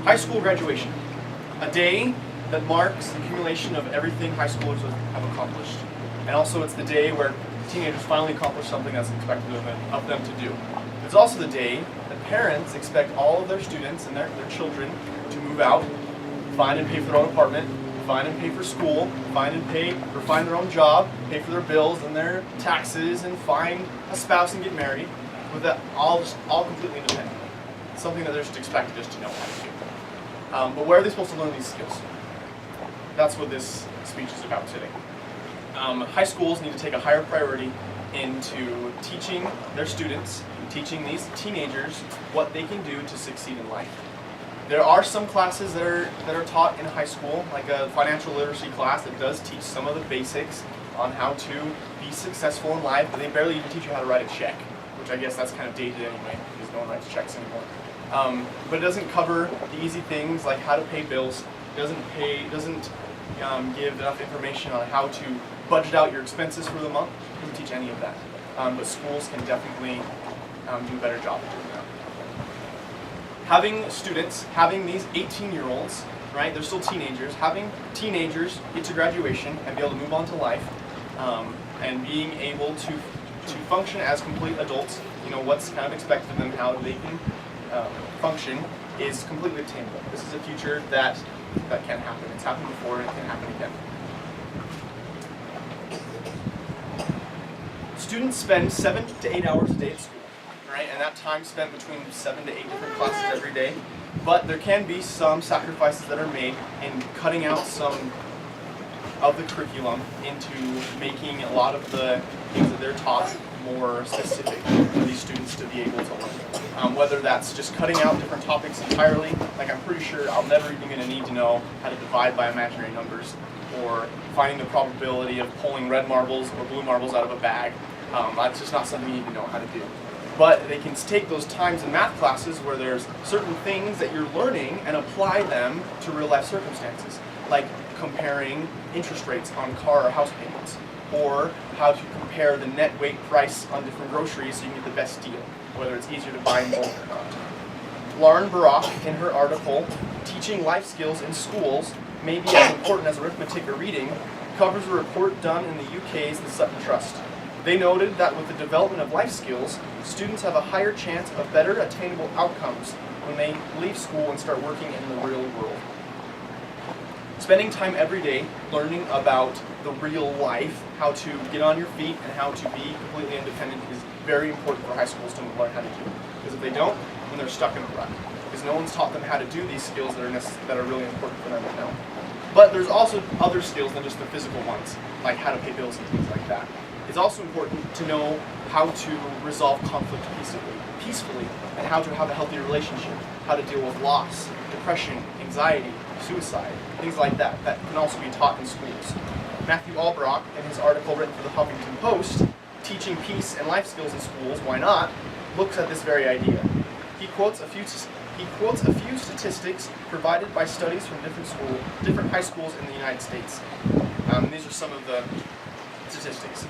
High school graduation, a day that marks the accumulation of everything high schoolers have accomplished. And also it's the day where teenagers finally accomplish something that's expected of them to do. It's also the day that parents expect all of their students and their children to move out, find and pay for their own apartment, find and pay for school, find their own job, pay for their bills and their taxes, and find a spouse and get married, with that all completely independent. Something that they're just expected just to know how to do. But where are they supposed to learn these skills? That's what this speech is about today. High schools need to take a higher priority into teaching their students, teaching these teenagers what they can do to succeed in life. There are some classes that are taught in high school, like a financial literacy class that does teach some of the basics on how to be successful in life, but they barely even teach you how to write a check, which I guess that's kind of dated anyway, because no one writes checks anymore. But it doesn't cover the easy things like how to pay bills. It doesn't give enough information on how to budget out your expenses for the month. It doesn't teach any of that. But schools can definitely do a better job of doing that. Having these 18-year-olds, right, they're still teenagers, having teenagers get to graduation and be able to move on to life, and being able to function as complete adults, what's kind of expected of them, how they can function, is completely attainable. This is a future that can happen. It's happened before and it can happen again. Students spend 7 to 8 hours a day at school, right? And that time spent between 7 to 8 different classes every day. But there can be some sacrifices that are made in cutting out some of the curriculum into making a lot of the things that they're taught more specific for these students to be able to learn. Whether that's just cutting out different topics entirely, like I'm pretty sure I'm never even going to need to know how to divide by imaginary numbers, or finding the probability of pulling red marbles or blue marbles out of a bag. That's just not something you need to know how to do. But they can take those times in math classes where there's certain things that you're learning and apply them to real life circumstances, like comparing interest rates on car or house payments, or how to compare the net weight price on different groceries so you can get the best deal, whether it's easier to buy in bulk or not. Lauren Barak, in her article, Teaching Life Skills in Schools May Be as Important as Arithmetic or Reading, covers a report done in the UK's The Sutton Trust. They noted that with the development of life skills, students have a higher chance of better attainable outcomes when they leave school and start working in the real world. Spending time every day learning about the real life, how to get on your feet and how to be completely independent, is very important for high schools to learn how to do. Because if they don't, then they're stuck in a rut. Because no one's taught them how to do these skills that are really important for them to know. But there's also other skills than just the physical ones, like how to pay bills and things like that. It's also important to know how to resolve conflict peacefully, and how to have a healthy relationship, how to deal with loss, depression, anxiety, suicide, things like that can also be taught in schools. Matthew Albrock, in his article written for the Huffington Post, Teaching Peace and Life Skills in Schools, Why Not?, looks at this very idea. He quotes a few statistics provided by studies from different high schools in the United States. These are some of the statistics.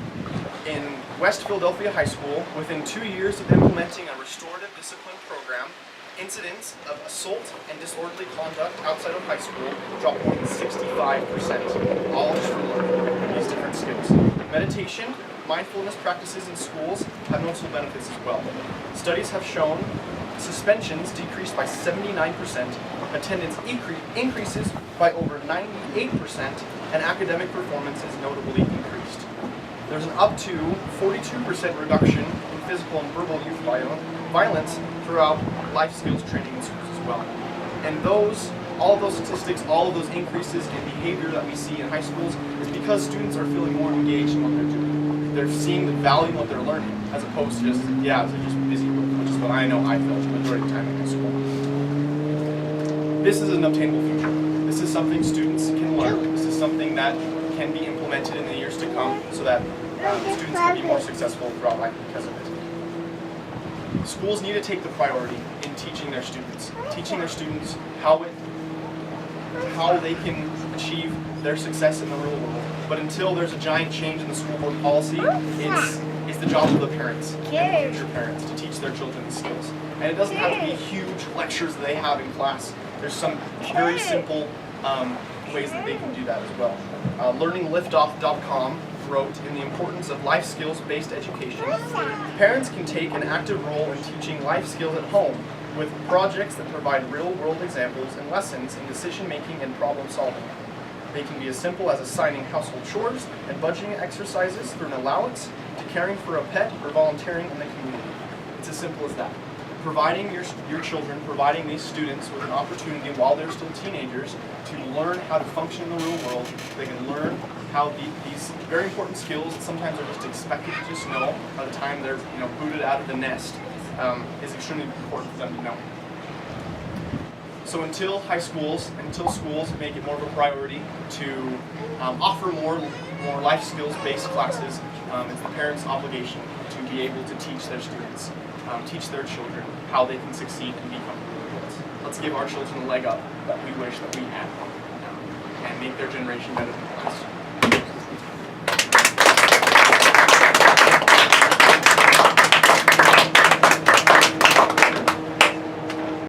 In West Philadelphia High School, within 2 years of implementing a restorative discipline program, incidents of assault and disorderly conduct outside of high school dropped more than 65%, all just from learning these different skills. Meditation, mindfulness practices in schools have noticeable benefits as well. Studies have shown suspensions decreased by 79%, attendance increases by over 98%, and academic performance is notably increased. There's an up to 42% reduction in physical and verbal youth violence throughout life skills training in schools as well. And all of those statistics, all of those increases in behavior that we see in high schools is because students are feeling more engaged in what they're doing. They're seeing the value in what they're learning, as opposed to just, they're just busy, which is what I know I feel the majority of the time in high school. This is an obtainable future. This is something students can learn. This is something that can be implemented in the years to come so that students can be more successful throughout life because of it. Schools need to take the priority in teaching their students how they can achieve their success in the real world. But until there's a giant change in the school board policy, it's the job of the parents and future parents to teach their children these skills. And it doesn't have to be huge lectures that they have in class There's some very simple ways that they can do that as well. LearningLiftoff.com wrote, in the importance of life skills-based education, parents can take an active role in teaching life skills at home with projects that provide real-world examples and lessons in decision-making and problem-solving. They can be as simple as assigning household chores and budgeting exercises through an allowance to caring for a pet or volunteering in the community. It's as simple as that. Providing your children, providing these students with an opportunity while they're still teenagers to learn how to function in the real world. They can learn how these very important skills that sometimes are just expected to just know by the time they're booted out of the nest is extremely important for them to know. So until schools make it more of a priority to offer more life skills-based classes, it's the parents' obligation to be able to teach their students, teach their children how they can succeed and become real adults. Let's give our children the leg up that we wish that we had, and make their generation better than the last.